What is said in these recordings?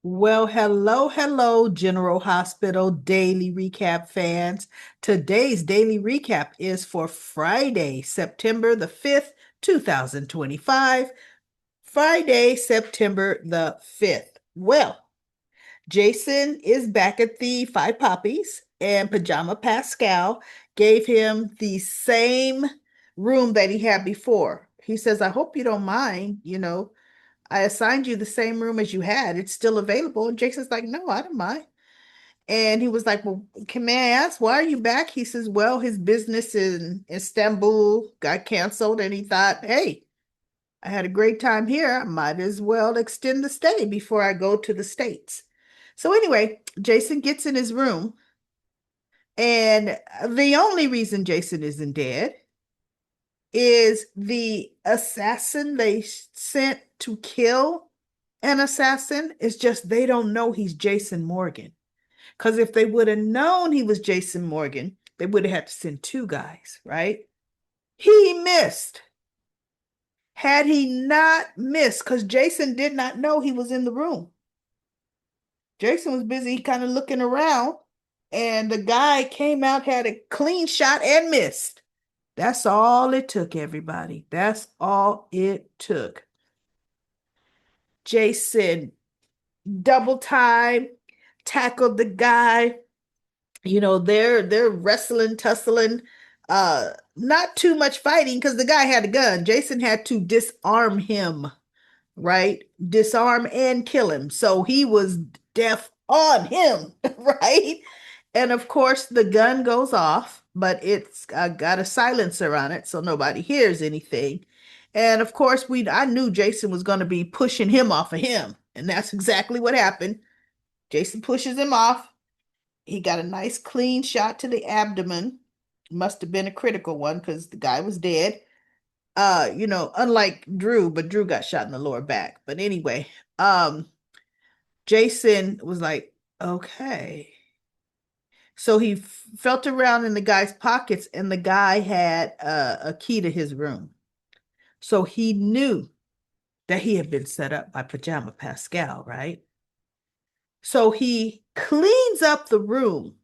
Well, hello, General Hospital Daily Recap fans. Today's daily recap is for Friday, September the 5th, 2025. Friday, September the 5th. Well, Jason is back at the Five Poppies, and Pajama Pascal gave him the same room that he had before. He says, I hope you don't mind, I assigned you the same room as you had. It's still available. And Jason's like, no, I don't mind. And he was like, well, may I ask, why are you back? He says, well, his business in Istanbul got canceled. And he thought, hey, I had a great time here. I might as well extend the stay before I go to the States. So anyway, Jason gets in his room. And the only reason Jason isn't dead is the assassin they sent to kill an assassin. It's just they don't know he's Jason Morgan. Because if they would have known he was Jason Morgan, they would have had to send two guys, right? He missed. Had he not missed, because Jason did not know he was in the room. Jason was busy kind of looking around, and the guy came out, had a clean shot, and missed. That's all it took, everybody. That's all it took. Jason double time, tackled the guy. They're wrestling, tussling, not too much fighting because the guy had a gun. Jason had to disarm him, right? Disarm and kill him. So he was deaf on him, right? And of course, the gun goes off, but it's got a silencer on it, so nobody hears anything. And of course, I knew Jason was going to be pushing him off of him, and that's exactly what happened. Jason pushes him off. He got a nice clean shot to the abdomen. Must have been a critical one because the guy was dead. Unlike Drew, but Drew got shot in the lower back. But anyway, Jason was like, okay. So he felt around in the guy's pockets, and the guy had a key to his room. So he knew that he had been set up by Pajama Pascal, right? So he cleans up the room.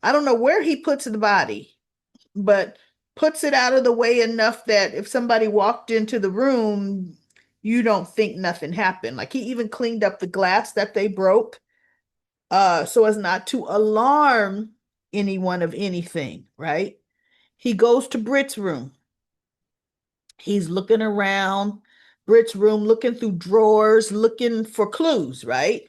I don't know where he puts the body, but puts it out of the way enough that if somebody walked into the room, you don't think nothing happened. Like he even cleaned up the glass that they broke, so as not to alarm anyone of anything, right? He goes to Britt's room. He's looking around Britt's room, looking through drawers, looking for clues, right?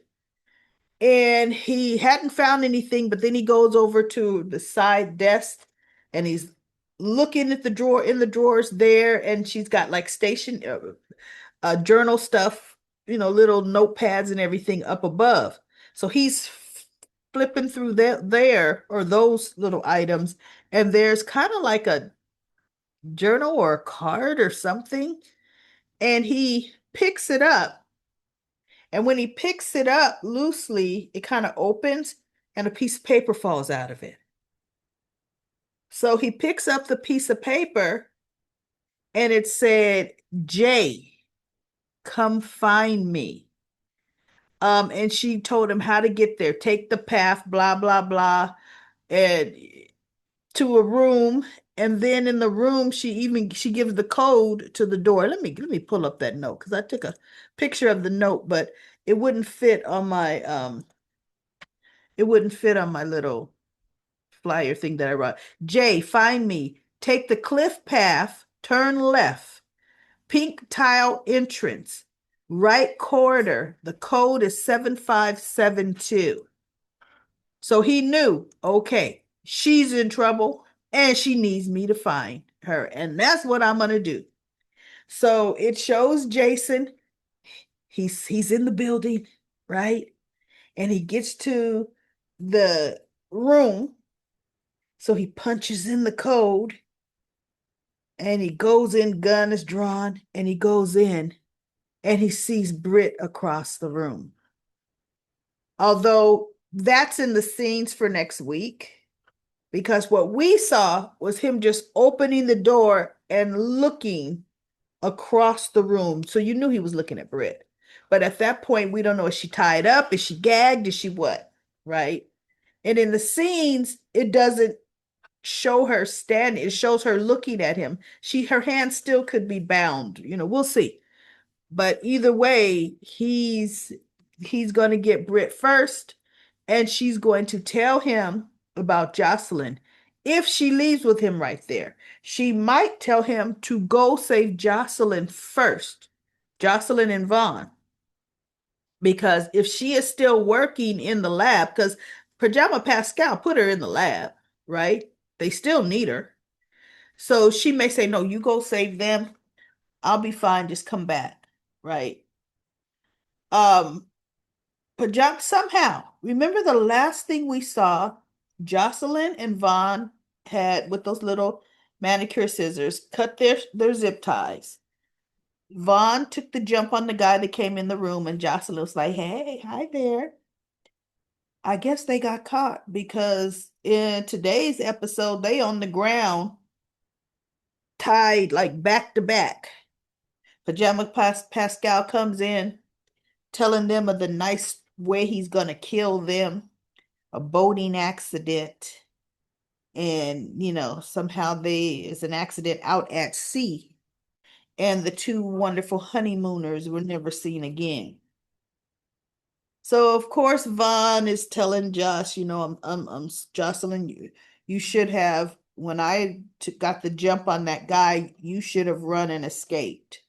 And he hadn't found anything, but then he goes over to the side desk and he's looking at the drawer in the drawers there, and she's got like station journal stuff, little notepads and everything up above. So he's flipping through there or those little items, and there's kind of like a journal or a card or something, and he picks it up. And when he picks it up loosely, it kind of opens and a piece of paper falls out of it. So he picks up the piece of paper and it said, Jay, come find me. And she told him how to get there. Take the path, blah, blah, blah, and to a room. And then in the room, she gives the code to the door. Let me pull up that note because I took a picture of the note, but it wouldn't fit on my little flyer thing that I wrote. Jay, find me. Take the cliff path, turn left, pink tile entrance, right corridor. The code is 7572. So he knew, okay, she's in trouble and she needs me to find her. And that's what I'm going to do. So it shows Jason. He's in the building, right? And he gets to the room. So he punches in the code and he goes in, gun is drawn, and he goes in and he sees Britt across the room. Although that's in the scenes for next week, because what we saw was him just opening the door and looking across the room. So you knew he was looking at Britt. But at that point, we don't know, is she tied up? Is she gagged? Is she what? Right? And in the scenes, it doesn't show her standing. It shows her looking at him. Her hand still could be bound. We'll see. But either way, he's going to get Britt first, and she's going to tell him about Jocelyn. If she leaves with him right there, she might tell him to go save Jocelyn first, Jocelyn and Vaughn, because if she is still working in the lab, because Pajama Pascal put her in the lab, right? They still need her. So she may say, no, you go save them. I'll be fine. Just come back. Right. Um, Pajama somehow, remember the last thing we saw, Jocelyn and Vaughn had with those little manicure scissors, cut their zip ties. Vaughn took the jump on the guy that came in the room, and Jocelyn was like, hey, hi there. I guess they got caught because in today's episode, they on the ground tied like back to back. Pajama Pascal comes in telling them of the nice way he's gonna kill them, a boating accident, and somehow it's an accident out at sea, and the two wonderful honeymooners were never seen again. So of course Vaughn is telling Josh, I'm Jocelyn, you should have, when I got the jump on that guy, you should have run and escaped.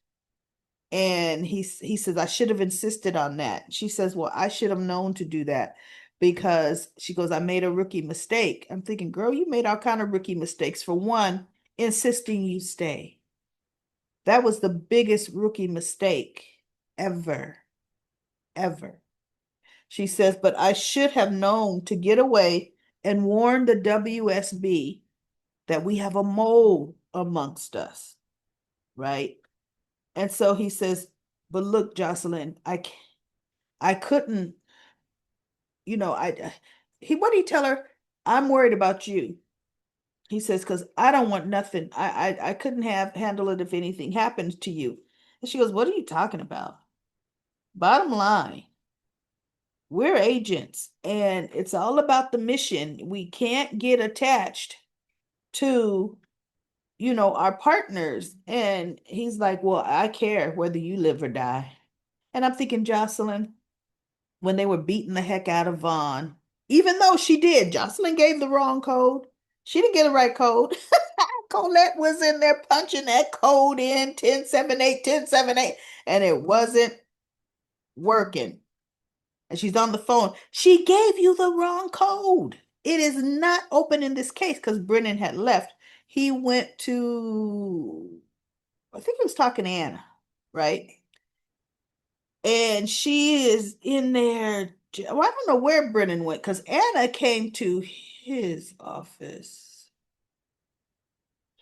And he says, I should have insisted on that. She says, well, I should have known to do that, because she goes, I made a rookie mistake. I'm thinking, girl, you made all kind of rookie mistakes. For one, insisting you stay. That was the biggest rookie mistake ever, ever. She says, but I should have known to get away and warn the WSB that we have a mole amongst us, right? And so he says, but look, Jocelyn, I couldn't, what did he tell her? I'm worried about you. He says, because I don't want nothing. I couldn't handle it if anything happened to you. And she goes, what are you talking about? Bottom line, we're agents, and it's all about the mission. We can't get attached to, our partners. And he's like, well, I care whether you live or die. And I'm thinking, Jocelyn, when they were beating the heck out of Vaughn, even though she did, Jocelyn gave the wrong code. She didn't get the right code. Colette was in there punching that code in 1078, 1078, and it wasn't working. And she's on the phone. She gave you the wrong code. It is not open in this case because Brennan had left. He went to, I think he was talking to Anna, right? And she is in there. Well, I don't know where Brennan went because Anna came to his office.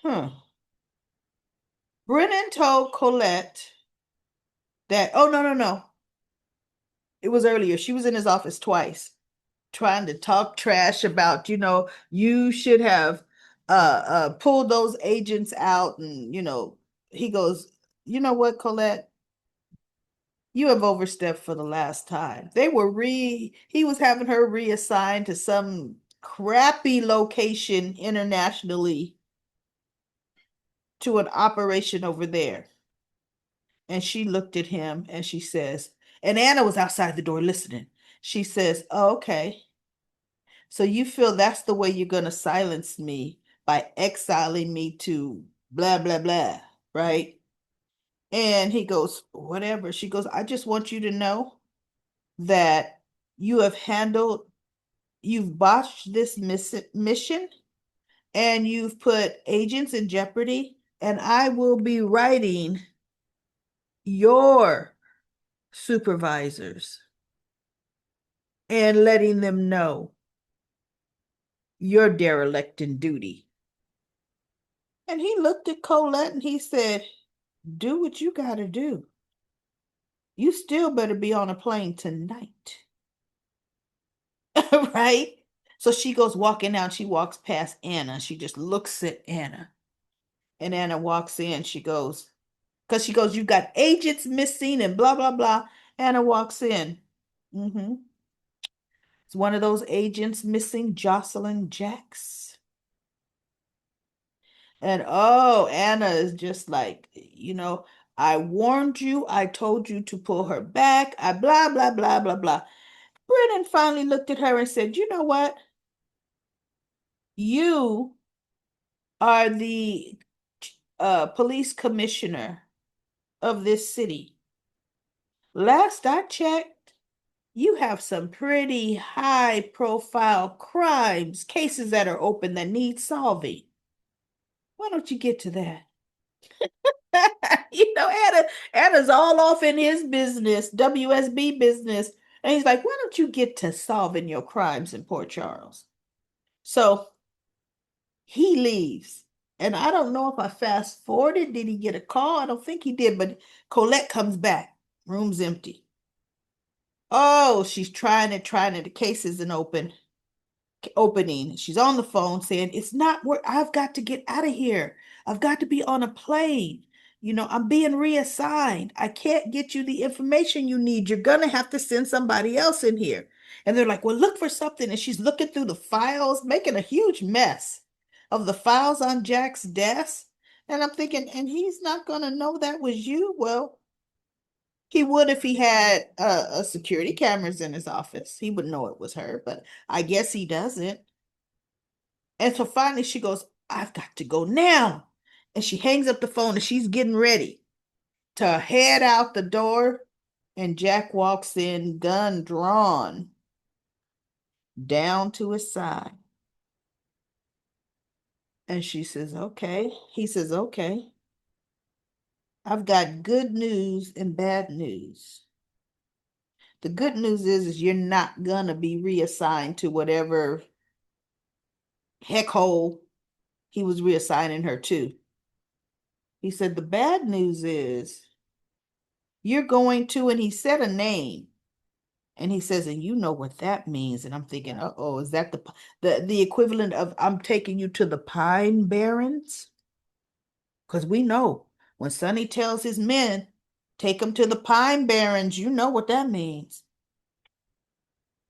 Brennan told Colette that, oh, no, no, no. It was earlier. She was in his office twice trying to talk trash about, you should have pulled those agents out. And, he goes, you know what, Colette? You have overstepped for the last time. He was having her reassigned to some crappy location internationally to an operation over there. And she looked at him and she says, and Anna was outside the door listening. She says, oh, okay. So you feel that's the way you're going to silence me by exiling me to blah, blah, blah, right? And he goes, whatever. She goes, I just want you to know that you've botched this mission, and you've put agents in jeopardy, and I will be writing your supervisors and letting them know you're derelict in duty. And he looked at Colette and he said, do what you got to do. You still better be on a plane tonight. Right? So she goes walking down. She walks past Anna. She just looks at Anna. And Anna walks in. She goes, because she goes, you've got agents missing and blah, blah, blah. Anna walks in. It's one of those agents missing, Jocelyn Jacks. And oh, Anna is just like, I warned you, I told you to pull her back, I blah, blah, blah, blah, blah. Brennan finally looked at her and said, you know what? You are the police commissioner of this city. Last I checked, you have some pretty high profile crimes, cases that are open that need solving. Why don't you get to that? Anna's all off in his business, WSB business. And he's like, why don't you get to solving your crimes in Port Charles? So he leaves. And I don't know if I fast forwarded. Did he get a call? I don't think he did, but Colette comes back. Room's empty. Oh, she's trying it. The case isn't opening. She's on the phone saying, it's not where I've got to get out of here. I've got to be on a plane. I'm being reassigned. I can't get you the information you need. You're going to have to send somebody else in here. And they're like, well, look for something. And she's looking through the files, making a huge mess of the files on Jack's desk. And I'm thinking, and he's not going to know that was you? Well, he would if he had a security cameras in his office. He would know it was her, but I guess he doesn't. And so finally she goes, I've got to go now. And she hangs up the phone and she's getting ready to head out the door. And Jack walks in, gun drawn, down to his side. And she says, okay. He says, okay. I've got good news and bad news. The good news is you're not gonna be reassigned to whatever heck hole he was reassigning her to. He said, the bad news is you're going to, and he said a name. And he says, and you know what that means. And I'm thinking, uh-oh, is that the equivalent of I'm taking you to the Pine Barrens? Because we know when Sonny tells his men, take them to the Pine Barrens, you know what that means.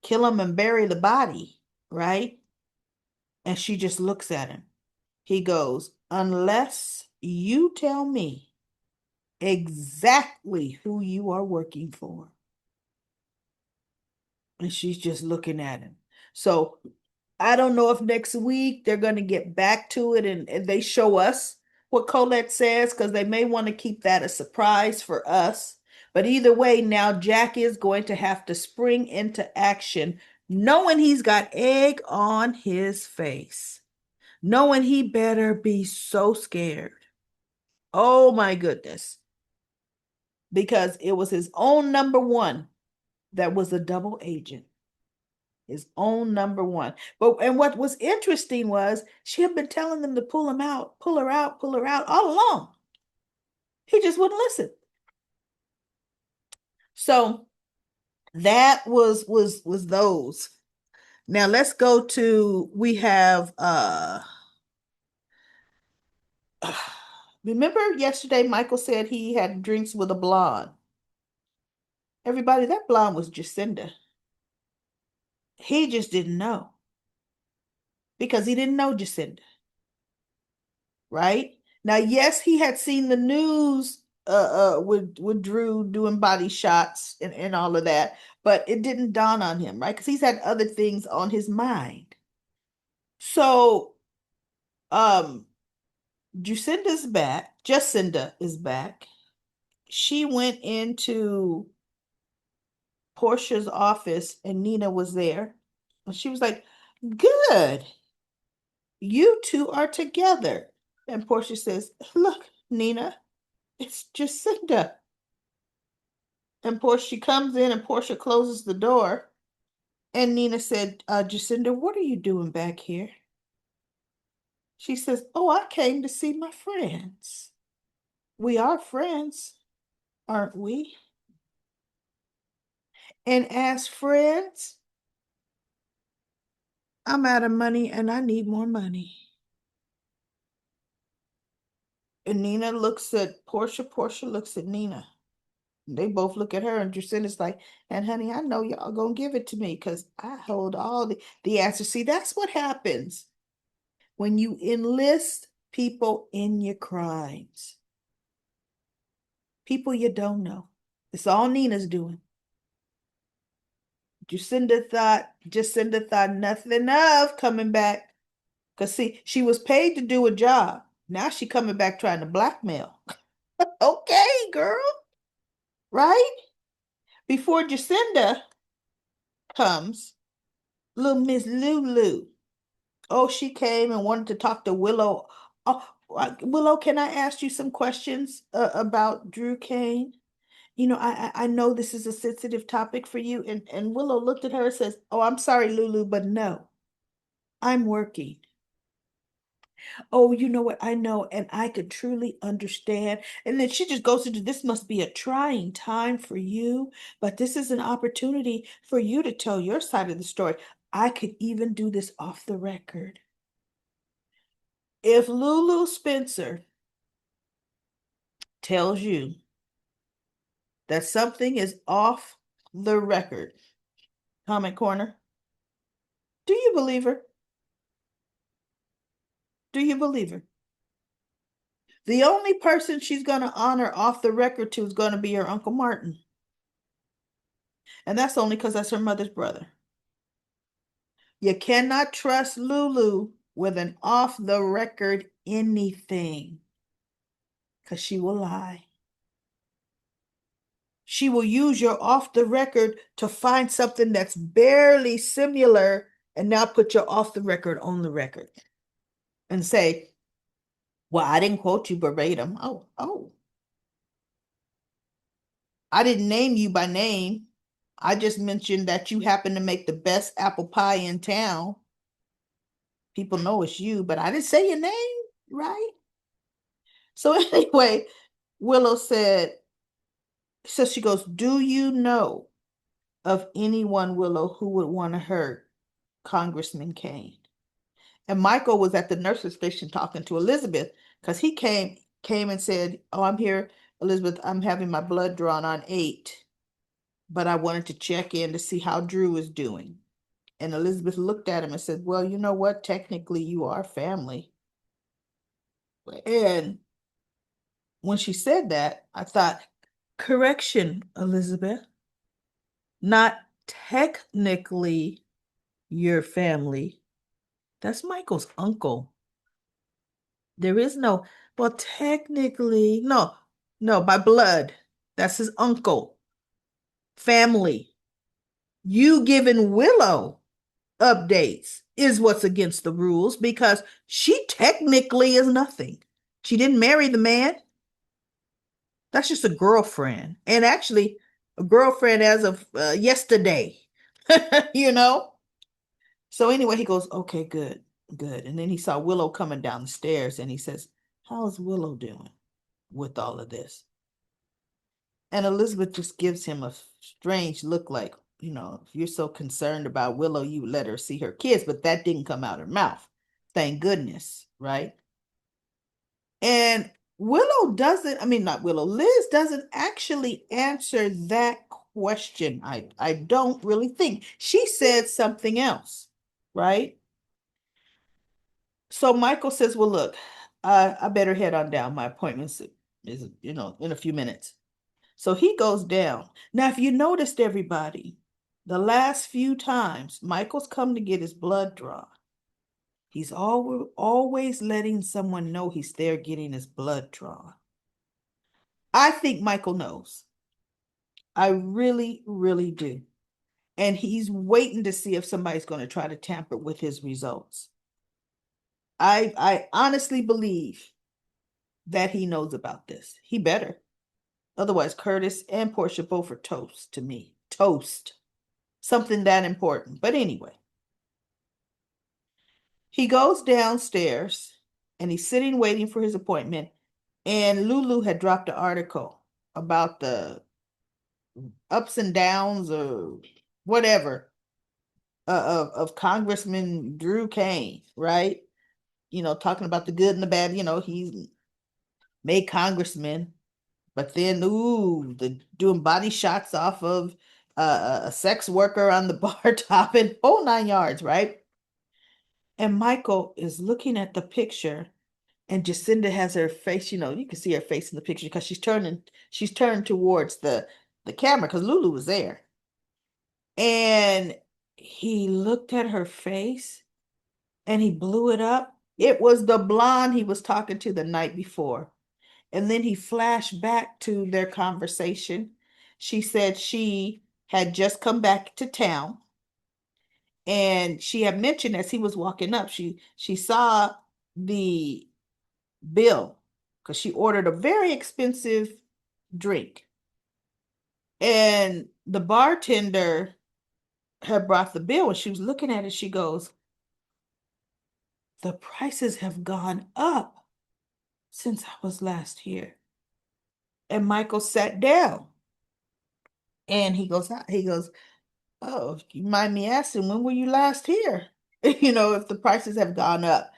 Kill him and bury the body, right? And she just looks at him. He goes, unless you tell me exactly who you are working for. And she's just looking at him. So I don't know if next week they're going to get back to it and they show us what Colette says, because they may want to keep that a surprise for us. But either way, now Jack is going to have to spring into action, knowing he's got egg on his face, knowing he better be so scared. Oh my goodness. Because it was his own number one that was a double agent. His own number one. And what was interesting was she had been telling them to pull him out, pull her out, pull her out all along. He just wouldn't listen. So that was those. Now let's go to we have remember yesterday Michael said he had drinks with a blonde. Everybody, that blonde was Jacinda. He just didn't know because he didn't know Jacinda, right? Now, yes, he had seen the news with Drew doing body shots and all of that, but it didn't dawn on him, right? Because he's had other things on his mind. So, um, Jacinda is back. She went into Portia's office and Nina was there. And she was like, good. You two are together. And Portia says, look, Nina, it's Jacinda. And Portia comes in and Portia closes the door. And Nina said, Jacinda, what are you doing back here? She says, oh, I came to see my friends. We are friends, aren't we? And as friends, I'm out of money and I need more money. And Nina looks at Portia. Portia looks at Nina. They both look at her, and Jacinda's like, and honey, I know y'all gonna give it to me because I hold all the answers. See, that's what happens when you enlist people in your crimes. People you don't know. It's all Nina's doing. Jacinda thought nothing of coming back. Because see, she was paid to do a job. Now she coming back trying to blackmail. Okay, girl. Right? Before Jacinda comes, little Miss Lulu. Oh, she came and wanted to talk to Willow. Oh, Willow, can I ask you some questions about Drew Kane? I know this is a sensitive topic for you. And Willow looked at her and says, oh, I'm sorry, Lulu, but no, I'm working. Oh, you know what? I know, and I could truly understand. And then she just goes into this must be a trying time for you, but this is an opportunity for you to tell your side of the story. I could even do this off the record. If Lulu Spencer tells you that something is off the record, comment corner, do you believe her? Do you believe her? The only person she's going to honor off the record to is going to be her Uncle Martin. And that's only because that's her mother's brother. You cannot trust Lulu with an off the record anything because she will lie. She will use your off the record to find something that's barely similar and now put your off the record on the record and say, well, I didn't quote you verbatim. Oh, I didn't name you by name. I just mentioned that you happen to make the best apple pie in town. People know it's you, but I didn't say your name, right? So anyway, Willow said, so she goes, do you know of anyone, Willow, who would want to hurt Congressman Kane? And Michael was at the nurse's station talking to Elizabeth because he came and said, oh, I'm here, Elizabeth, I'm having my blood drawn on 8, but I wanted to check in to see how Drew is doing. And Elizabeth looked at him and said, well, you know what? Technically, you are family. And when she said that, I thought, correction, Elizabeth, not technically your family. That's Michael's uncle. There is no, well, technically, no, by blood. That's his uncle. Family. You giving Willow updates is what's against the rules because she technically is nothing. She didn't marry the man. That's just a girlfriend. And actually, a girlfriend as of yesterday, you know? So anyway, he goes, okay, good, good. And then he saw Willow coming down the stairs and he says, how's Willow doing with all of this? And Elizabeth just gives him a strange look like, if you're so concerned about Willow, you would let her see her kids, but that didn't come out her mouth. Thank goodness, right? And Willow doesn't, I mean, not Willow, Liz doesn't actually answer that question. I don't really think. She said something else, right? So Michael says, well, look, I better head on down. My appointment is, in a few minutes. So he goes down. Now, if you noticed, everybody, the last few times Michael's come to get his blood drawn, he's always letting someone know he's there getting his blood drawn. I think Michael knows. I really, really do. And he's waiting to see if somebody's going to try to tamper with his results. I honestly believe that he knows about this. He better. Otherwise, Curtis and Portia both are toast to me. Toast. Something that important. But anyway, he goes downstairs and he's sitting waiting for his appointment. And Lulu had dropped an article about the ups and downs or whatever of Congressman Drew Kane, right? Talking about the good and the bad. He's made congressman. But then, ooh, the doing body shots off of a sex worker on the bar top and whole 9 yards, right? And Michael is looking at the picture, and Jacinda has her face, you can see her face in the picture because she's turned towards the camera because Lulu was there. And he looked at her face and he blew it up. It was the blonde he was talking to the night before. And then he flashed back to their conversation. She said she had just come back to town, and she had mentioned as he was walking up, she saw the bill because she ordered a very expensive drink. And the bartender had brought the bill. When she was looking at it, she goes, the prices have gone up since I was last here. And Michael sat down and he goes, oh, you mind me asking, when were you last here? If the prices have gone up.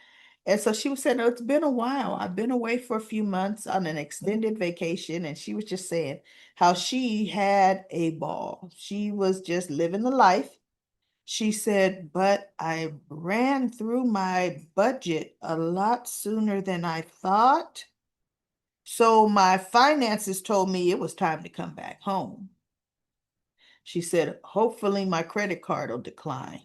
And so she was saying, oh, it's been a while. I've been away for a few months on an extended vacation. And she was just saying how she had a ball. She was just living the life. She said, but I ran through my budget a lot sooner than I thought. So my finances told me it was time to come back home. She said, hopefully my credit card will decline.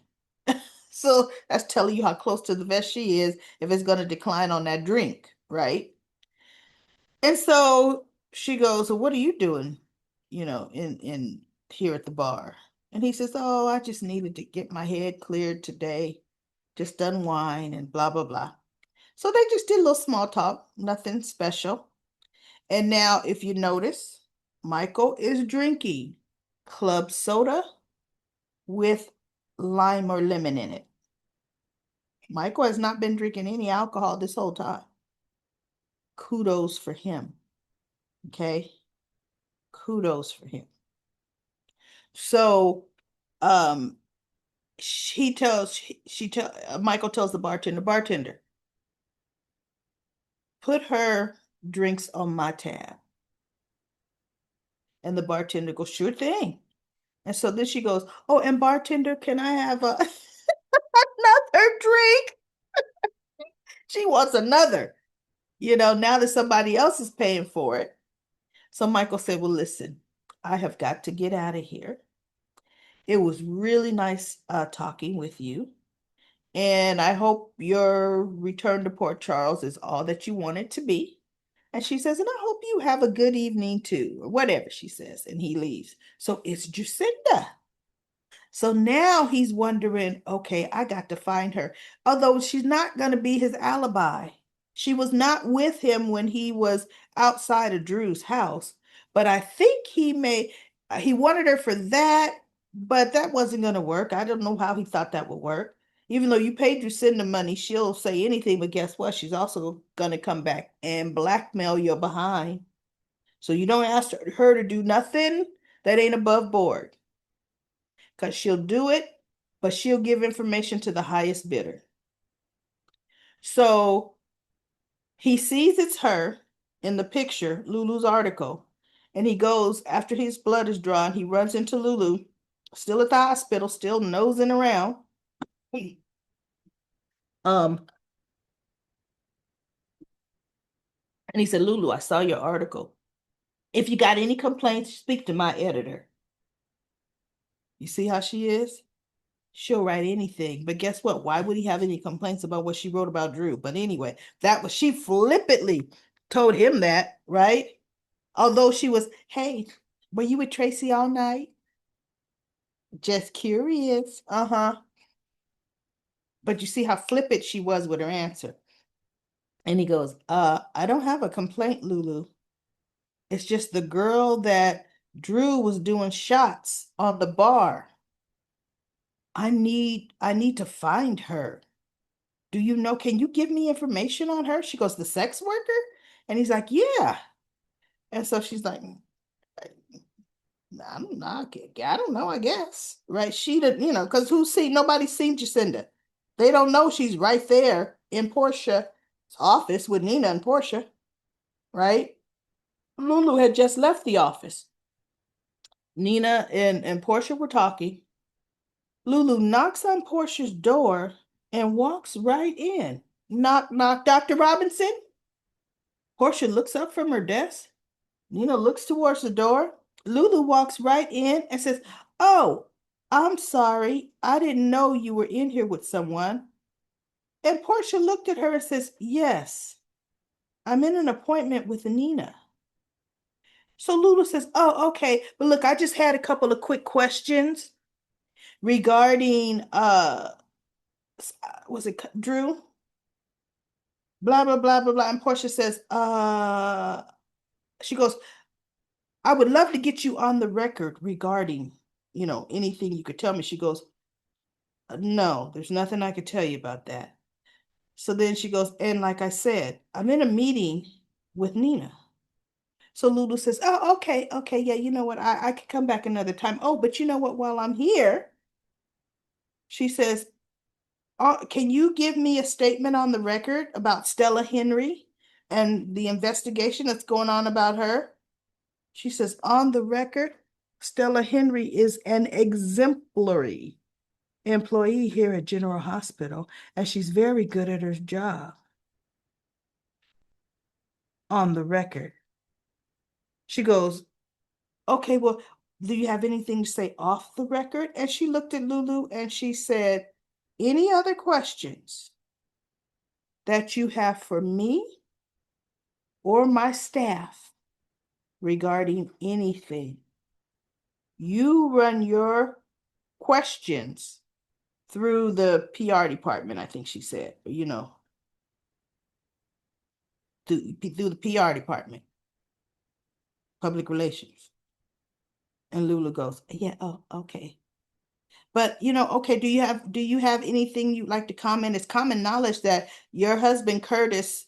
So that's telling you how close to the vest she is if it's going to decline on that drink, right? And so she goes, well, what are you doing, in here at the bar? And he says, oh, I just needed to get my head cleared today, just unwind and blah, blah, blah. So they just did a little small talk, nothing special. And now, if you notice, Michael is drinking club soda with lime or lemon in it. Michael has not been drinking any alcohol this whole time. Kudos for him. Okay. Kudos for him. So, Michael tells the bartender, put her drinks on my tab. And the bartender goes, sure thing. And so then she goes, oh, and bartender, can I have another drink? She wants another, now that somebody else is paying for it. So Michael said, well, listen, I have got to get out of here. It was really nice talking with you. And I hope your return to Port Charles is all that you want it to be. And she says, and I hope you have a good evening too, or whatever she says. And he leaves. So it's Jacinda. So now he's wondering, okay, I got to find her. Although she's not going to be his alibi. She was not with him when he was outside of Drew's house. But I think he wanted her for that, but that wasn't going to work. I don't know how he thought that would work. Even though you paid Lucinda money, she'll say anything, but guess what? She's also going to come back and blackmail you behind. So you don't ask her to do nothing that ain't above board because she'll do it, but she'll give information to the highest bidder. So he sees it's her in the picture, Lulu's article, and he goes, after his blood is drawn, he runs into Lulu, still at the hospital, still nosing around. Um, and he said, Lulu, I saw your article. If you got any complaints, speak to my editor. You see how she is? She'll write anything. But guess what? Why would he have any complaints about what she wrote about Drew? But anyway, she flippantly told him that, right? Although she was, hey, were you with Tracy all night? Just curious. Uh-huh. But you see how flippant she was with her answer. And he goes, I don't have a complaint, Lulu. It's just the girl that Drew was doing shots on the bar. I need to find her. Do you know, can you give me information on her? She goes, the sex worker? And he's like, yeah. And so she's like, I don't know. I don't know, I guess. Right. She did, because nobody's seen Jacinda. They don't know she's right there in Portia's office with Nina and Portia. Right. Lulu had just left the office. Nina and Portia were talking. Lulu knocks on Portia's door and walks right in. Knock, knock, Dr. Robinson. Portia looks up from her desk. Nina looks towards the door. Lulu walks right in and says, "Oh, I'm sorry. I didn't know you were in here with someone." And Portia looked at her and says, "Yes, I'm in an appointment with Nina." So Lulu says, "Oh, okay. But look, I just had a couple of quick questions regarding was it Drew? Blah blah blah blah blah." And Portia says, she goes, "I would love to get you on the record regarding, anything you could tell me." She goes, "No, there's nothing I could tell you about that." So then she goes, "And like I said, I'm in a meeting with Nina." So Lulu says, "Oh, okay, okay, yeah, you know what? I could come back another time. Oh, but you know what? While I'm here," she says, "can you give me a statement on the record about Stella Henry and the investigation that's going on about her?" She says, "On the record, Stella Henry is an exemplary employee here at General Hospital, and she's very good at her job." On the record. She goes, "Okay, well, do you have anything to say off the record?" And she looked at Lulu and she said, "Any other questions that you have for me or my staff regarding anything, you run your questions through the PR department," I think she said, through the PR department, public relations. And Lulu goes, "Yeah, oh, okay." But okay, do you have anything you'd like to comment? It's common knowledge that your husband Curtis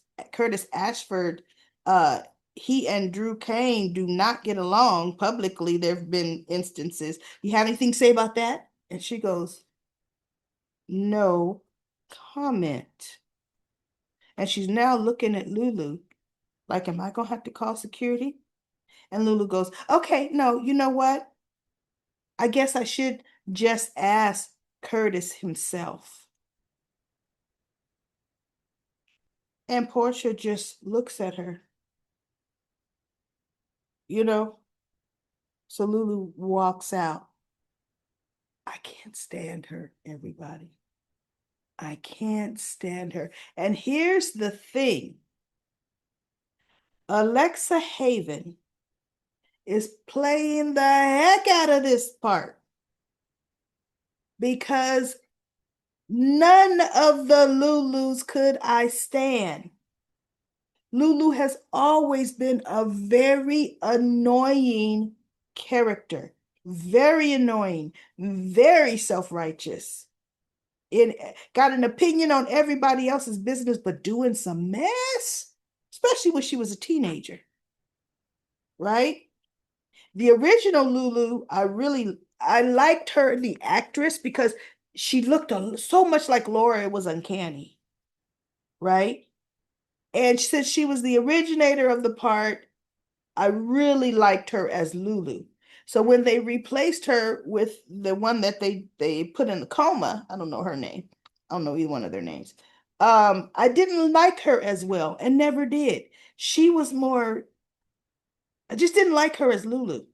Ashford, uh, he and Drew Kane do not get along publicly. There have been instances. You have anything to say about that? And she goes, "No comment." And she's now looking at Lulu like, "Am I gonna have to call security?" And Lulu goes, "Okay, no, you know what? I guess I should just ask Curtis himself." And Portia just looks at her, you know. So Lulu walks out. I can't stand her, everybody. I can't stand her. And here's the thing, Alexa Haven is playing the heck out of this part because none of the Lulus could I stand. Lulu has always been a very annoying character, very annoying, very self-righteous. Got an opinion on everybody else's business, but doing some mess, especially when she was a teenager, right? The original Lulu, I liked her, the actress, because she looked so much like Laura, it was uncanny, right? And since she was the originator of the part, I really liked her as Lulu. So when they replaced her with the one that they put in the coma, I don't know her name. I don't know either one of their names. I didn't like her as well and never did. She was more, I just didn't like her as Lulu.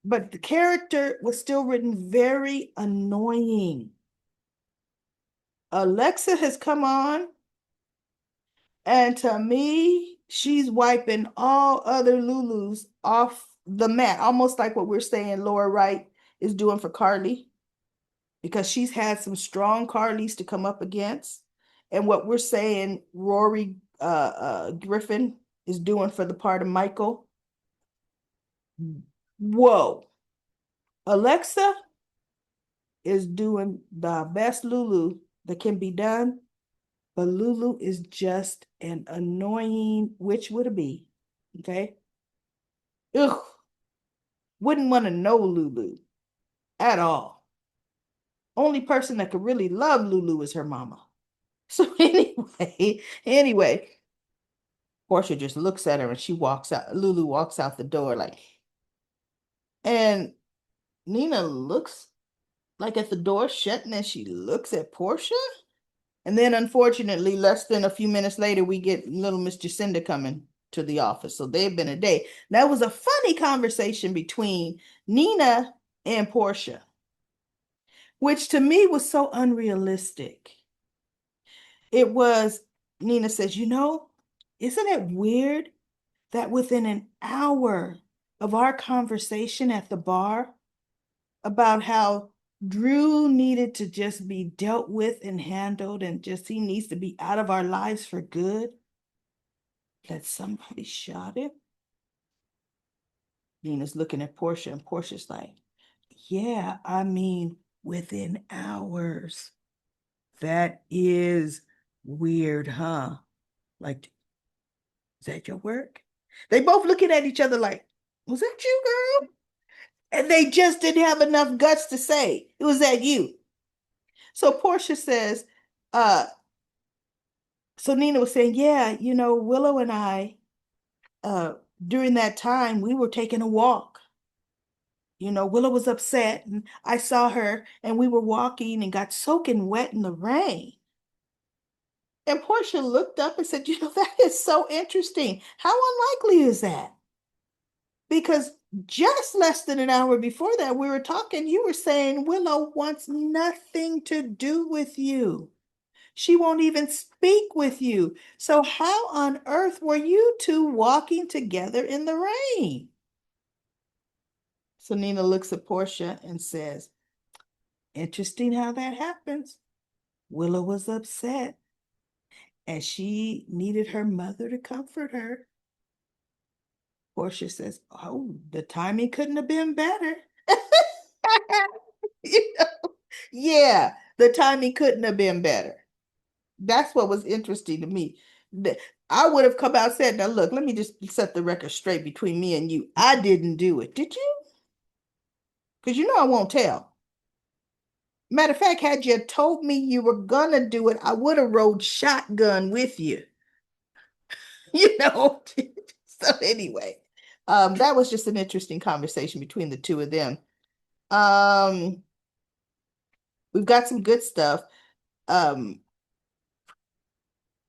But the character was still written very annoying. Alexa has come on, and to me, she's wiping all other Lulus off the mat, almost like what we're saying Laura Wright is doing for Carly, because she's had some strong Carlys to come up against. And what we're saying Rory Griffin is doing for the part of Michael. Whoa. Alexa is doing the best Lulu that can be done, but Lulu is just an annoying, which would it be? Okay. Ugh. Wouldn't want to know Lulu at all. Only person that could really love Lulu is her mama. So anyway, Portia just looks at her and she walks out. Lulu walks out the door like, and Nina looks like at the door shut, and then she looks at Portia. And then unfortunately, less than a few minutes later, we get little Miss Jacinda coming to the office. So they've been a day. That was a funny conversation between Nina and Portia, which to me was so unrealistic. It was, Nina says, isn't it weird that within an hour of our conversation at the bar about how Drew needed to just be dealt with and handled and just he needs to be out of our lives for good, that somebody shot him? Nina's looking at Portia and Portia's like, yeah, I mean, within hours. That is weird, huh? Like, is that your work? They both looking at each other like, was that you, girl? And they just didn't have enough guts to say, it was that you. So Portia says, uh, so Nina was saying, yeah, Willow and I, uh, during that time, we were taking a walk. Willow was upset and I saw her and we were walking and got soaking wet in the rain. And Portia looked up and said, that is so interesting. How unlikely is that? Because just less than an hour before that, we were talking, you were saying Willow wants nothing to do with you. She won't even speak with you. So how on earth were you two walking together in the rain? So Nina looks at Portia and says, interesting how that happens. Willow was upset and she needed her mother to comfort her. Portia says, oh, the timing couldn't have been better. Yeah, the timing couldn't have been better. That's what was interesting to me. I would have come out and said, now look, let me just set the record straight between me and you. I didn't do it. Did you? Because I won't tell. Matter of fact, had you told me you were gonna do it, I would have rode shotgun with you. So anyway, that was just an interesting conversation between the two of them. We've got some good stuff.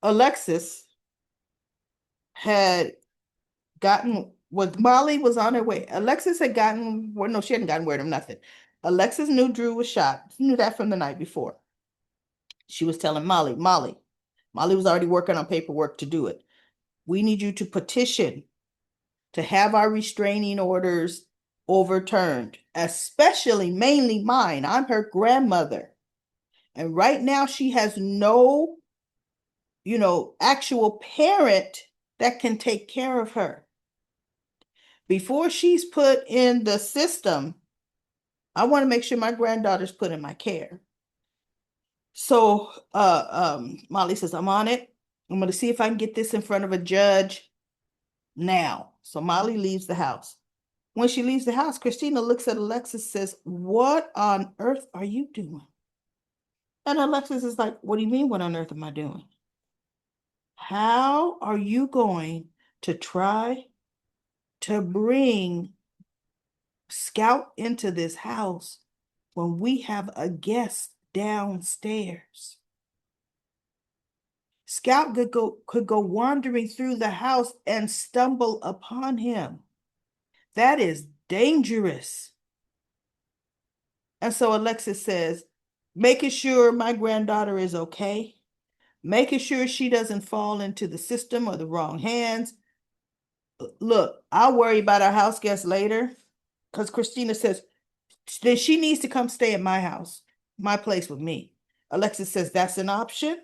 Alexis had gotten Molly was on her way. Alexis had gotten, well, no, she hadn't gotten word of nothing. Alexis knew Drew was shot. She knew that from the night before. She was telling Molly was already working on paperwork to do it. We need you to petition to have our restraining orders overturned, especially mainly mine. I'm her grandmother. And right now she has no, actual parent that can take care of her. Before she's put in the system, I want to make sure my granddaughter's put in my care. So Molly says, I'm on it. I'm going to see if I can get this in front of a judge now. So Molly leaves the house. When she leaves the house, Christina looks at Alexis and says, what on earth are you doing? And Alexis is like, what do you mean, what on earth am I doing? How are you going to try to bring Scout into this house when we have a guest downstairs? Scout could go wandering through the house and stumble upon him. That is dangerous. And so Alexis says, making sure my granddaughter is okay, making sure she doesn't fall into the system or the wrong hands. Look, I'll worry about our house guests later, because Christina says, then she needs to come stay at my house, my place with me. Alexis says that's an option,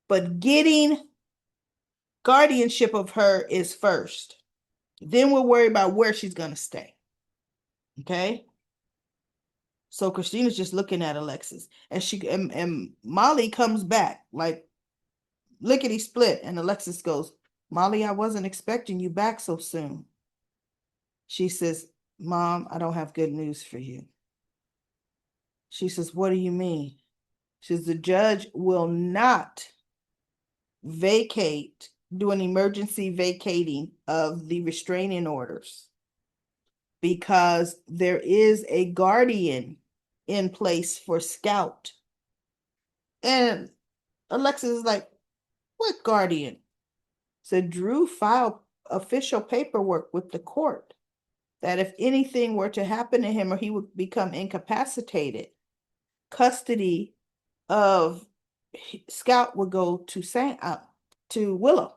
but getting guardianship of her is first. Then we'll worry about where she's going to stay. Okay? So Christina's just looking at Alexis, and Molly comes back like lickety split, and Alexis goes, Molly, I wasn't expecting you back so soon. She says, Mom, I don't have good news for you. She says, what do you mean? She says, the judge will not vacate do an emergency vacating of the restraining orders because there is a guardian in place for Scout. And Alexis is like, what guardian? Said Drew filed official paperwork with the court that if anything were to happen to him or he would become incapacitated, custody of Scout would go to Willow.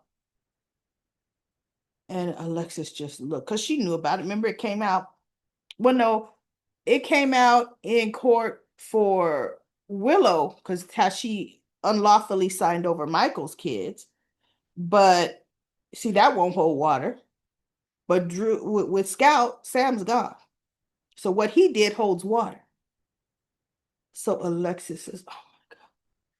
And Alexis just looked, because she knew about it. Remember, it came out. Well, no, it came out in court for Willow because how she unlawfully signed over Michael's kids. But see, that won't hold water. But Drew with Scout, Sam's gone. So what he did holds water. So Alexis says, oh my God.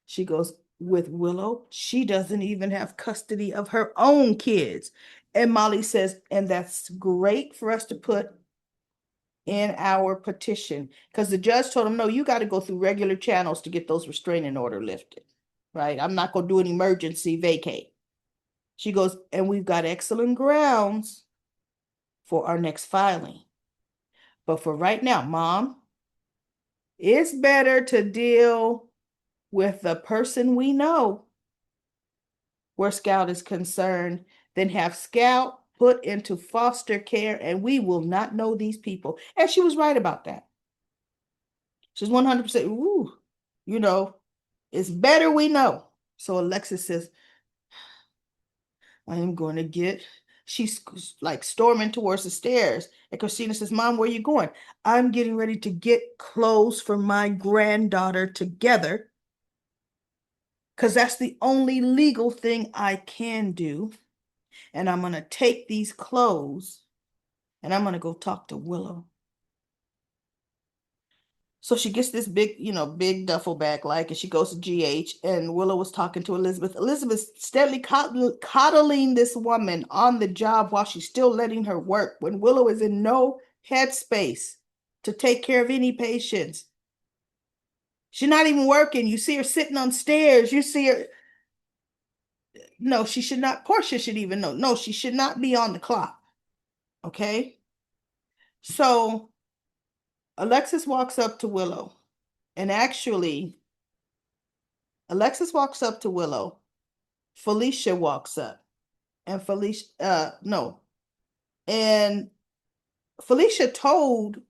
She goes, with Willow, she doesn't even have custody of her own kids. And Molly says, and that's great for us to put in our petition. Because the judge told him, no, you got to go through regular channels to get those restraining order lifted. Right? I'm not going to do an emergency vacate. She goes, and we've got excellent grounds for our next filing. But for right now, Mom, it's better to deal with the person we know where Scout is concerned than have Scout put into foster care, and we will not know these people. And she was right about that. She's 100%, ooh, you know, it's better we know. So Alexis says, I am going to get, she's like storming towards the stairs. And Christina says, Mom, where are you going? I'm getting ready to get clothes for my granddaughter together because that's the only legal thing I can do. And I'm going to take these clothes and I'm going to go talk to Willow. So she gets this big, big duffel bag, and she goes to GH, and Willow was talking to Elizabeth. Elizabeth's steadily coddling this woman on the job while she's still letting her work when Willow is in no headspace to take care of any patients. She's not even working. You see her sitting on stairs. You see her. No, she should not. Portia should even know. No, she should not be on the clock. Okay? So Alexis walks up to Willow. And actually, Alexis walks up to Willow. Felicia walks up. And And Felicia told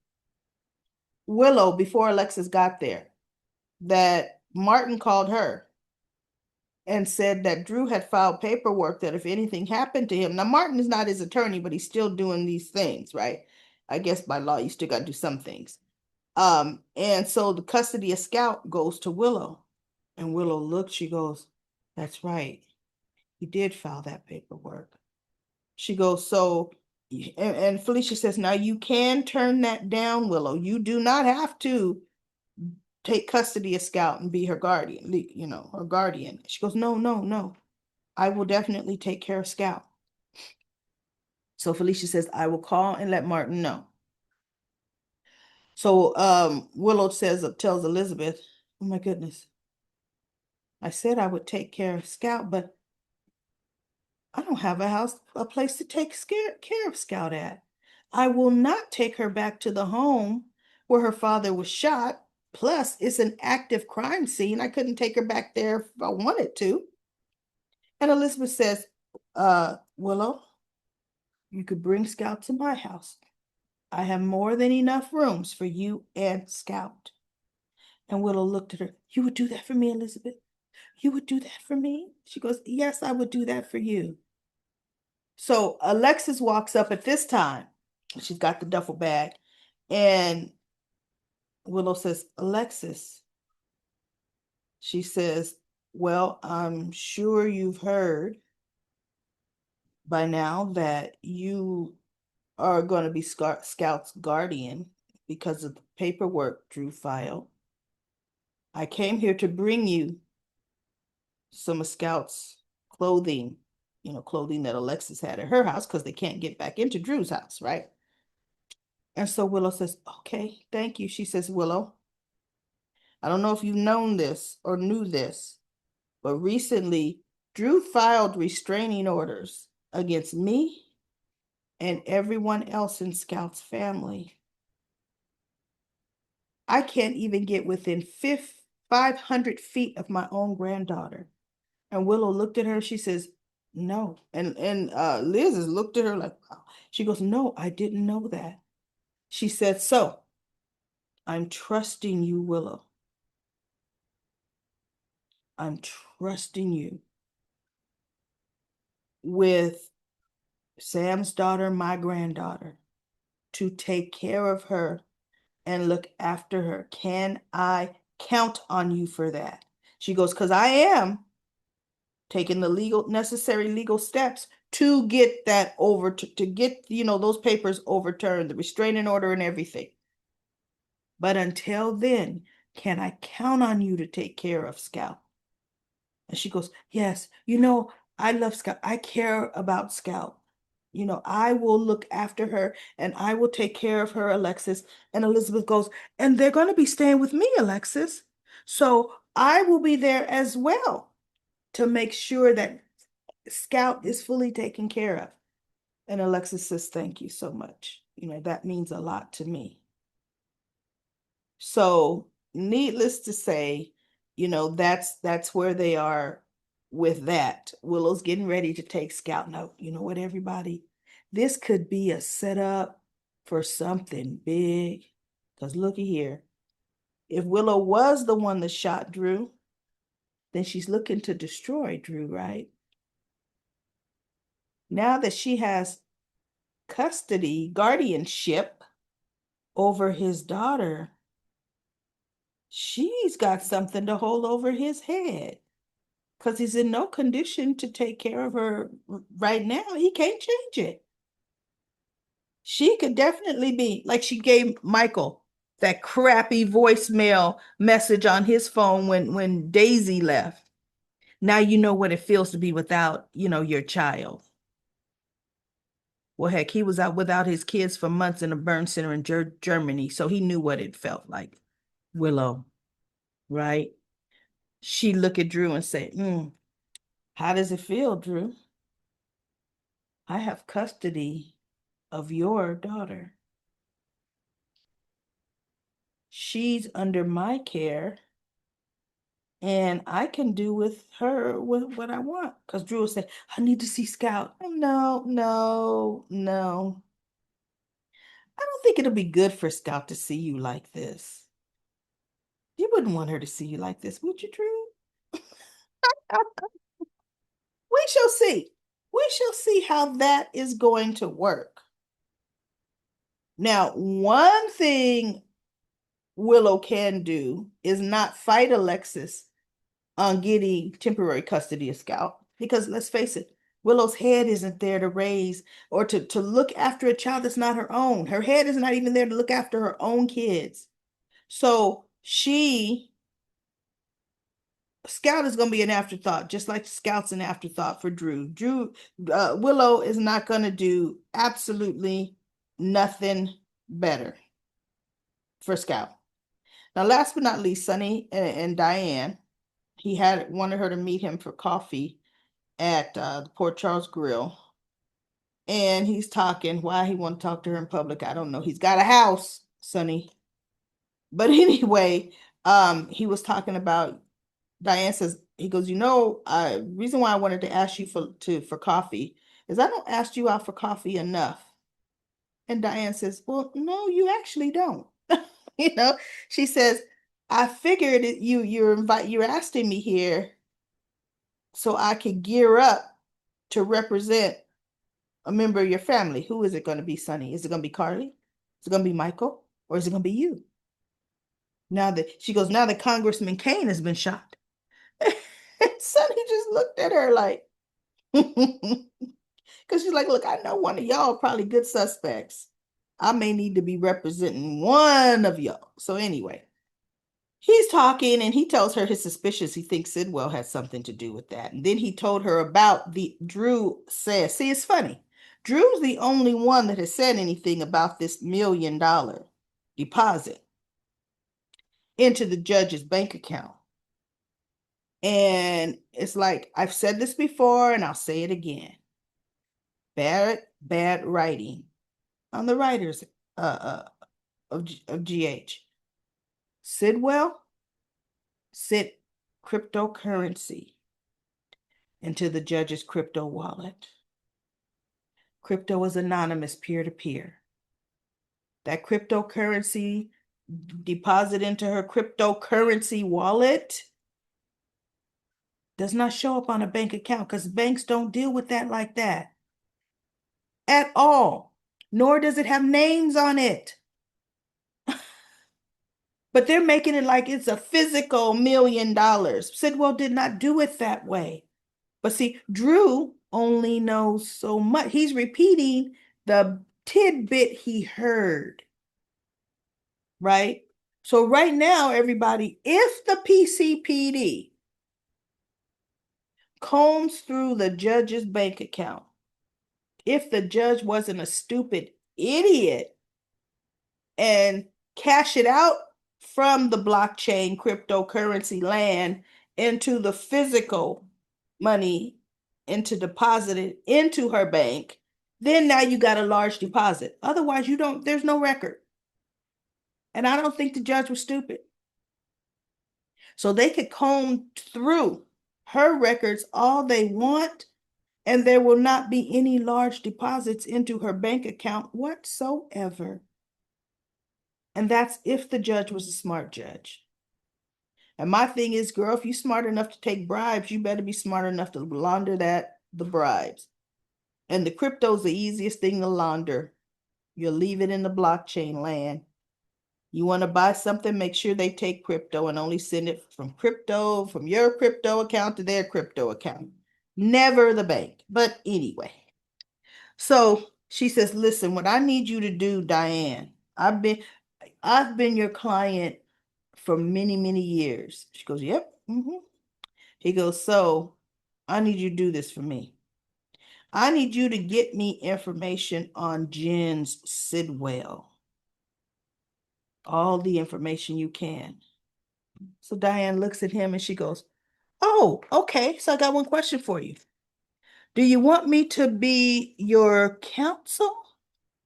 Willow before Alexis got there that Martin called her and said that Drew had filed paperwork that if anything happened to him, now Martin is not his attorney, but he's still doing these things, right? I guess by law, you still got to do some things. And so the custody of Scout goes to Willow. And Willow looks, she goes, that's right. He did file that paperwork. She goes, so, and Felicia says, now you can turn that down, Willow. You do not have to take custody of Scout and be her guardian, her guardian. She goes, no. I will definitely take care of Scout. So Felicia says, I will call and let Martin know. So Willow tells Elizabeth, oh my goodness, I said I would take care of Scout, but I don't have a place to take care of Scout at. I will not take her back to the home where her father was shot. Plus, it's an active crime scene. I couldn't take her back there if I wanted to. And Elizabeth says, Willow, you could bring Scout to my house. I have more than enough rooms for you and Scout. And Willow looked at her. You would do that for me, Elizabeth? You would do that for me? She goes, yes, I would do that for you. So Alexis walks up at this time. She's got the duffel bag. And Willow says, Alexis. She says, well, I'm sure you've heard by now that you are going to be Scout's guardian because of the paperwork Drew filed. I came here to bring you some of Scout's clothing, clothing that Alexis had at her house because they can't get back into Drew's house, right? And so Willow says, okay, thank you. She says, Willow, I don't know if you've known this or knew this, but recently Drew filed restraining orders against me and everyone else in Scout's family. I can't even get within 500 feet of my own granddaughter. And Willow looked at her. She says, no. And Liz has looked at her like, wow. She goes, no, I didn't know that. She said, so I'm trusting you, Willow. I'm trusting you with Sam's daughter, my granddaughter, to take care of her and look after her. Can I count on you for that? She goes, because I am taking the necessary legal steps to get that over to get, those papers overturned, the restraining order and everything. But until then, can I count on you to take care of Scout? And she goes, yes, I love Scout. I care about Scout. I will look after her and I will take care of her, Alexis. And Elizabeth goes, and they're going to be staying with me, Alexis. So I will be there as well to make sure that Scout is fully taken care of. And Alexis says, thank you so much. That means a lot to me. So needless to say, that's where they are with that. Willow's getting ready to take Scout note. You know what, everybody? This could be a setup for something big. Because looky here. If Willow was the one that shot Drew, then she's looking to destroy Drew, right? Now that she has custody, guardianship over his daughter, she's got something to hold over his head because he's in no condition to take care of her right now. He can't change it. She could definitely be like she gave Michael that crappy voicemail message on his phone when Daisy left. Now you know what it feels to be without, your child. Well, heck, he was out without his kids for months in a burn center in Germany, so he knew what it felt like. Willow, right? She look at Drew and say, how does it feel, Drew? I have custody of your daughter. She's under my care, and I can do with her what I want. Because Drew will say, I need to see Scout. No, no, no. I don't think it'll be good for Scout to see you like this. You wouldn't want her to see you like this, would you, Drew? We shall see. We shall see how that is going to work. Now, one thing Willow can do is not fight Alexis on getting temporary custody of Scout. Because let's face it, Willow's head isn't there to raise or to look after a child that's not her own. Her head is not even there to look after her own kids. So Scout is going to be an afterthought, just like Scout's an afterthought for Drew. Willow is not going to do absolutely nothing better for Scout. Now, last but not least, Sonny and Diane, he wanted her to meet him for coffee at the Port Charles Grill. And he's talking. Why he want to talk to her in public, I don't know. He's got a house, Sonny. But anyway, he was talking about, Diane says, he goes, reason why I wanted to ask you for coffee is I don't ask you out for coffee enough. And Diane says, well, no, you actually don't. She says, I figured you're asking me here so I could gear up to represent a member of your family. Who is it going to be, Sonny? Is it going to be Carly? Is it going to be Michael? Or is it going to be you? Now that Congressman Kane has been shot. And Sonny just looked at her like, because she's like, look, I know one of y'all probably good suspects. I may need to be representing one of y'all. So anyway, he's talking and he tells her his suspicions. He thinks Sidwell has something to do with that. And then he told her about Drew says, see, it's funny. Drew's the only one that has said anything about this $1 million deposit into the judge's bank account. And it's like, I've said this before and I'll say it again. Bad writing on the writers of GH. Sidwell sent cryptocurrency into the judge's crypto wallet. Crypto is anonymous peer-to-peer. That cryptocurrency deposit into her cryptocurrency wallet does not show up on a bank account because banks don't deal with that like that at all, nor does it have names on it. But they're making it like it's a physical $1 million. Sidwell did not do it that way. But see, Drew only knows so much. He's repeating the tidbit he heard, right? So right now, everybody, if the PCPD combs through the judge's bank account, if the judge wasn't a stupid idiot and cash it out from the blockchain cryptocurrency land into the physical money, into deposited into her bank, then now you got a large deposit. Otherwise, there's no record. And I don't think the judge was stupid. So they could comb through her records all they want, and there will not be any large deposits into her bank account whatsoever. And that's if the judge was a smart judge. And my thing is, girl, if you're smart enough to take bribes, you better be smart enough to launder the bribes. And the crypto's the easiest thing to launder. You'll leave it in the blockchain land. You want to buy something, make sure they take crypto and only send it from your crypto account to their crypto account. Never the bank. But anyway. So she says, listen, what I need you to do, Diane, I've been your client for many, many years. She goes, yep. He goes, so I need you to do this for me. I need you to get me information on Jen's Sidwell. All the information you can. So Diane looks at him and she goes, oh, okay. So I got one question for you. Do you want me to be your counsel,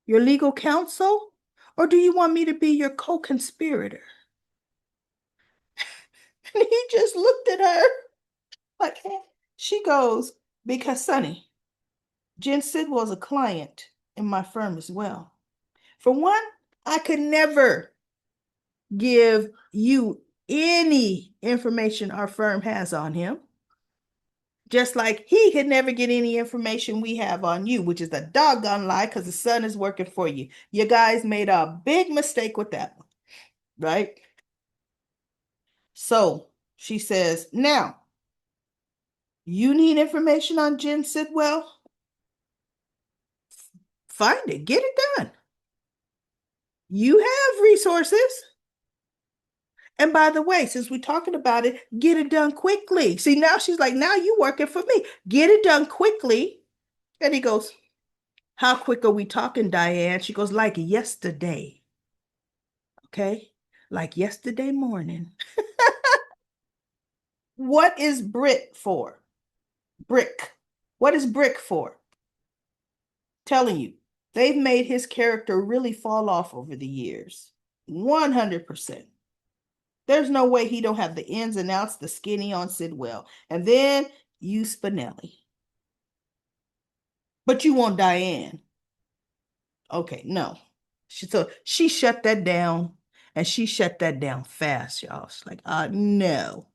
your legal counsel, or do you want me to be your co-conspirator? And he just looked at her like, she goes, because Sonny, Jen Sidwell is a client in my firm as well. For one, I could never give you any information our firm has on him. Just like he could never get any information we have on you, which is a doggone lie because the son is working for you. You guys made a big mistake with that one, right? So she says, now, you need information on Jen Sidwell? Find it, get it done. You have resources. And by the way, since we're talking about it, get it done quickly. See, now she's like, now you working for me. Get it done quickly. And he goes, how quick are we talking, Diane? She goes, like yesterday. Okay? Like yesterday morning. What is Britt for? Brick. What is Brick for? Telling you, they've made his character really fall off over the years. 100%. There's no way he don't have the ins and outs, the skinny on Sidwell. And then you Spinelli. But you want Diane. Okay, no. So she shut that down, and she shut that down fast, y'all. It's like, no,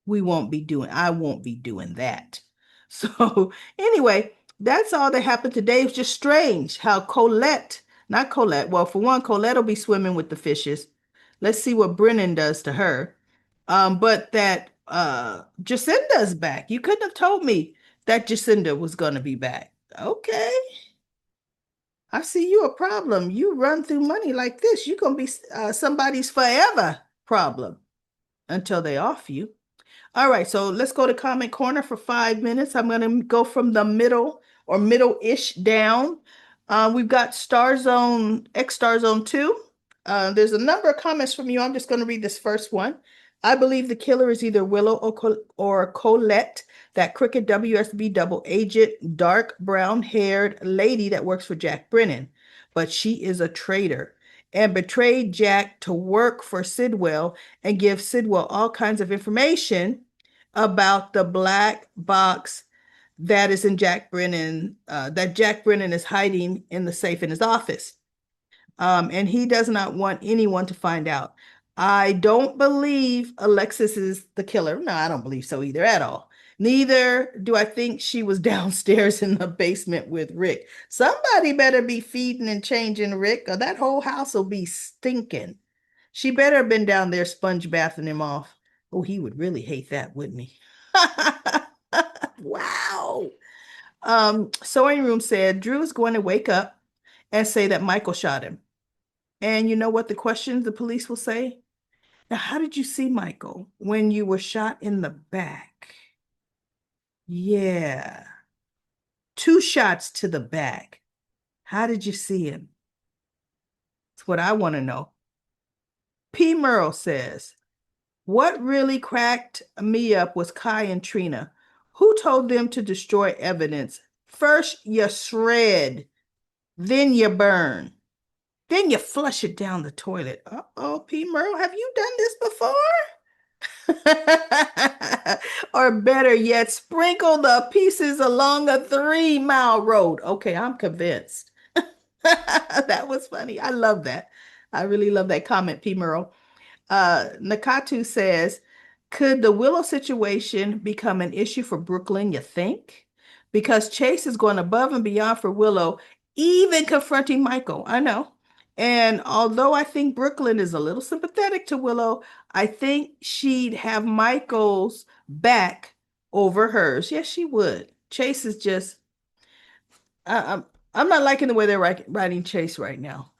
I won't be doing that. So anyway, that's all that happened today. It was just strange how not Colette, well, for one, Colette will be swimming with the fishes. Let's see what Brennan does to her. But that Jacinda's back. You couldn't have told me that Jacinda was gonna be back. Okay. I see you a problem. You run through money like this, you're going to be somebody's forever problem until they off you. All right, so let's go to comment corner for 5 minutes. I'm going to go from the middle or middle-ish down. We've got Star Zone, X Star Zone 2. There's a number of comments from you. I'm just going to read this first one. I believe the killer is either Willow or Colette, that crooked WSB double agent, dark brown-haired lady that works for Jack Brennan. But she is a traitor and betrayed Jack to work for Sidwell and give Sidwell all kinds of information about the black box that is in Jack Brennan, that Jack Brennan is hiding in the safe in his office. And he does not want anyone to find out. I don't believe Alexis is the killer. No, I don't believe so either at all. Neither do I think she was downstairs in the basement with Rick. Somebody better be feeding and changing Rick, or that whole house will be stinking. She better have been down there sponge bathing him off. Oh, he would really hate that, wouldn't he? Wow. Sewing Room said Drew is going to wake up and say that Michael shot him. And you know what the questions the police will say? Now, how did you see Michael when you were shot in the back? Yeah, 2 shots to the back. How did you see him? That's what I want to know. P. Merle says, what really cracked me up was Kai and Trina. Who told them to destroy evidence? First you shred, then you burn. Then you flush it down the toilet. Uh-oh, P. Merle, have you done this before? Or better yet, sprinkle the pieces along a 3-mile road. Okay, I'm convinced. That was funny. I love that. I really love that comment, P. Merle. Nakatu says, could the Willow situation become an issue for Brooklyn, you think? Because Chase is going above and beyond for Willow, even confronting Michael. I know. And although I think Brooklyn is a little sympathetic to Willow, I think she'd have Michael's back over hers. Yes, she would. Chase is just, I'm not liking the way they're writing Chase right now.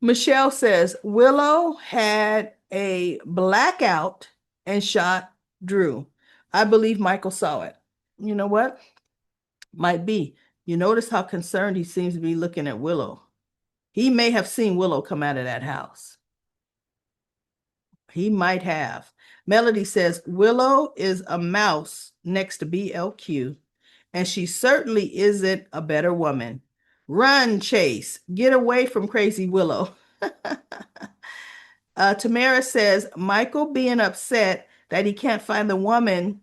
Michelle says Willow had a blackout and shot Drew. I believe Michael saw it. You know what? Might be. You notice how concerned he seems to be looking at Willow. He may have seen Willow come out of that house. He might have. Melody says Willow is a mouse next to BLQ, and she certainly isn't a better woman. Run, Chase. Get away from crazy Willow. Tamara says Michael being upset that he can't find the woman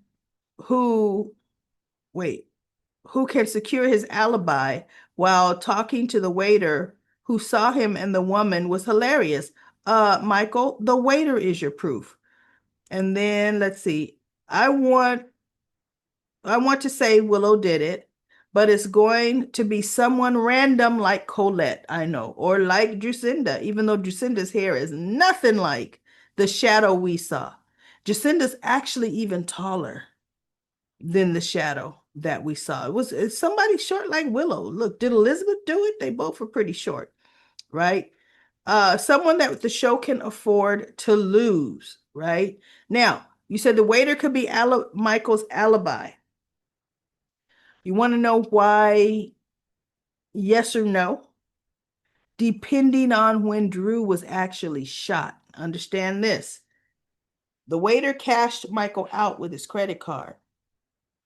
who, who can secure his alibi while talking to the waiter who saw him and the woman was hilarious. Michael, the waiter is your proof. And then let's see. I want to say Willow did it, but it's going to be someone random like Colette, I know, or like Jacinda, even though Jacinda's hair is nothing like the shadow we saw. Jacinda's actually even taller than the shadow that we saw. It's somebody short like Willow. Look, did Elizabeth do it? They both were pretty short, right? Someone that the show can afford to lose, right? Now, you said the waiter could be Michael's alibi. You want to know why? Yes or no? Depending on when Drew was actually shot. Understand this. The waiter cashed Michael out with his credit card.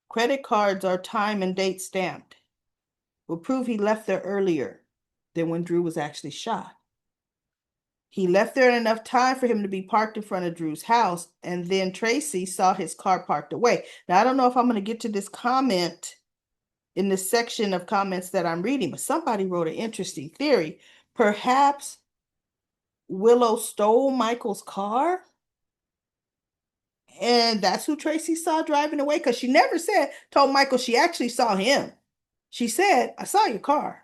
Credit cards are time and date stamped. Will prove he left there earlier than when Drew was actually shot. He left there in enough time for him to be parked in front of Drew's house, and then Tracy saw his car parked away. Now, I don't know if I'm going to get to this comment in this section of comments that I'm reading, but somebody wrote an interesting theory. Perhaps Willow stole Michael's car, and that's who Tracy saw driving away, because she never told Michael she actually saw him. She said, I saw your car,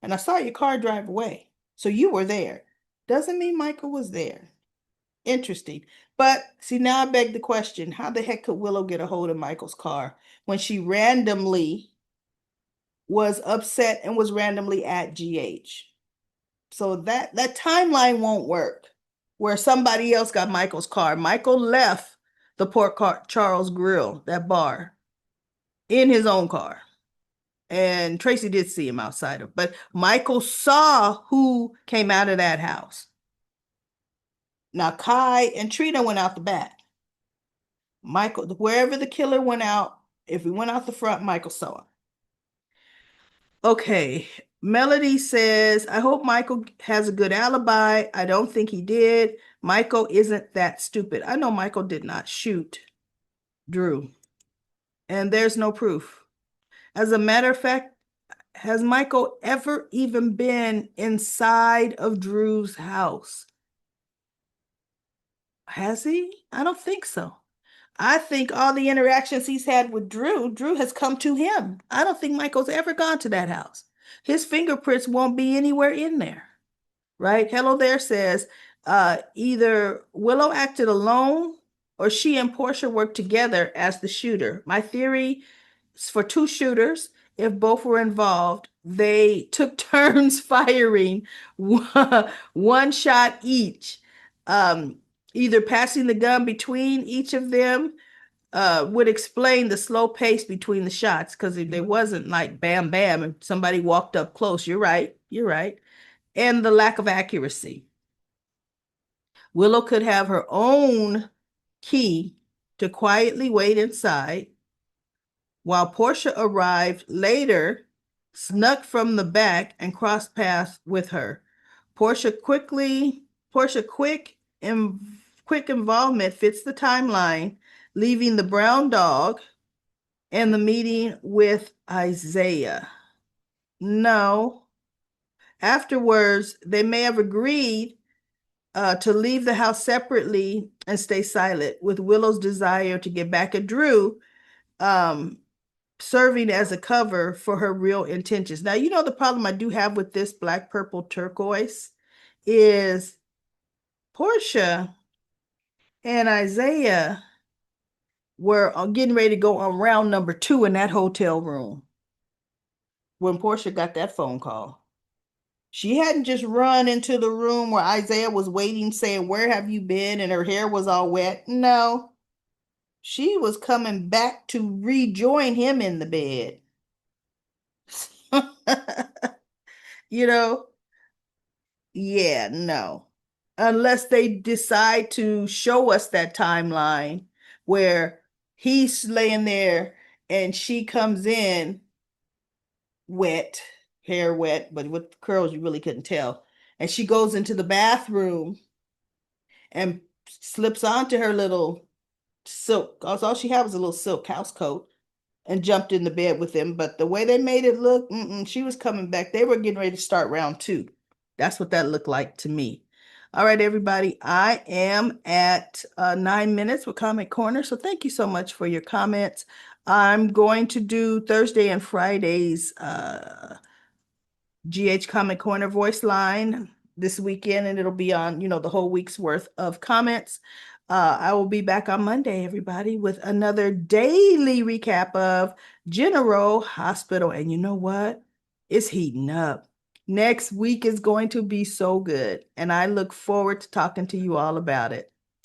and I saw your car drive away. So you were there. Doesn't mean Michael was there. Interesting. But see, now I beg the question, how the heck could Willow get a hold of Michael's car when she randomly was upset and was randomly at GH? So that timeline won't work, where somebody else got Michael's car. Michael left the Port Charles Grill, that bar, in his own car. And Tracy did see him outside of, but Michael saw who came out of that house. Now Kai and Trina went out the back. Michael, wherever the killer went out, if he went out the front, Michael saw him. Okay, Melody says, I hope Michael has a good alibi. I don't think he did. Michael isn't that stupid. I know Michael did not shoot Drew, and there's no proof. As a matter of fact, has Michael ever even been inside of Drew's house? Has he? I don't think so. I think all the interactions he's had with Drew has come to him. I don't think Michael's ever gone to that house. His fingerprints won't be anywhere in there, right? Hello there says either Willow acted alone or she and Portia worked together as the shooter. My theory is for two shooters, if both were involved, they took turns firing one shot each, um, either passing the gun between each of them would explain the slow pace between the shots, because if there wasn't like bam bam and somebody walked up close, you're right, and the lack of accuracy. Willow could have her own key to quietly wait inside while Portia arrived later, snuck from the back and crossed paths with her. Portia quick involvement fits the timeline, leaving the brown dog and the meeting with Isaiah. No. Afterwards, they may have agreed to leave the house separately and stay silent, with Willow's desire to get back at Drew serving as a cover for her real intentions. Now, you know, the problem I do have with this black, purple, turquoise is Portia and Isaiah were getting ready to go on round number 2 in that hotel room when Portia got that phone call. She hadn't just run into the room where Isaiah was waiting, saying, "Where have you been?" and her hair was all wet. No, she was coming back to rejoin him in the bed. You know, yeah, no. Unless they decide to show us that timeline where he's laying there and she comes in wet, hair wet, but with curls you really couldn't tell. And she goes into the bathroom and slips onto her little silk. All she had was a little silk house coat and jumped in the bed with him. But the way they made it look, she was coming back. They were getting ready to start round 2. That's what that looked like to me. All right, everybody. I am at 9 minutes with Comment Corner. So thank you so much for your comments. I'm going to do Thursday and Friday's GH Comment Corner voice line this weekend, and it'll be on, the whole week's worth of comments. I will be back on Monday, everybody, with another daily recap of General Hospital. And you know what? It's heating up. Next week is going to be so good, and I look forward to talking to you all about it.